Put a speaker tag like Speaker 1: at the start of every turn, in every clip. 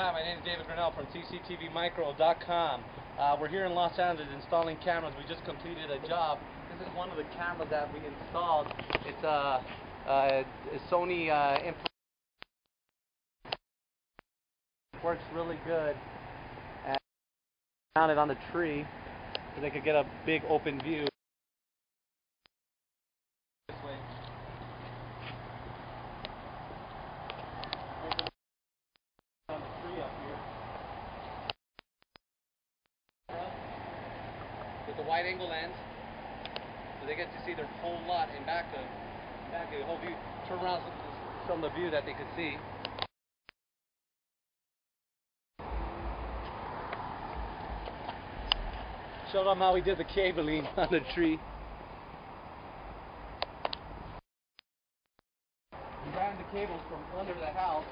Speaker 1: Hi, my name is David Grinnell from cctvmicro.com. We're here in Los Angeles installing cameras. We just completed a job. This is one of the cameras that we installed. It's a Sony works really good, and mounted on the tree so they could get a big open view. This way. On the tree up here. With the wide angle lens, so they get to see their whole lot in back of the whole view. Turn around, show them the view that they could see. Show them how we did the cabling on the tree. We ran the cables from under the house.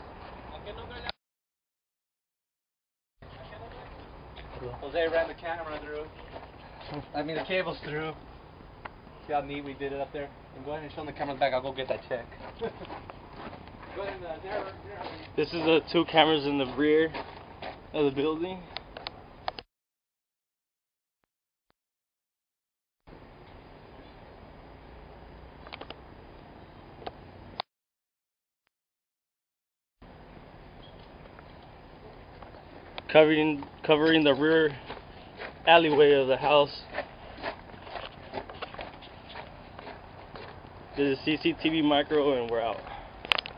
Speaker 1: Jose ran the camera through. I mean the cables through. See how neat we did it up there? And go ahead and show them the cameras back. I'll go get that check. Go ahead and there.
Speaker 2: This is the two cameras in the rear of the building. Covering the rear alleyway of the house. This is CCTV Micro, and we're out.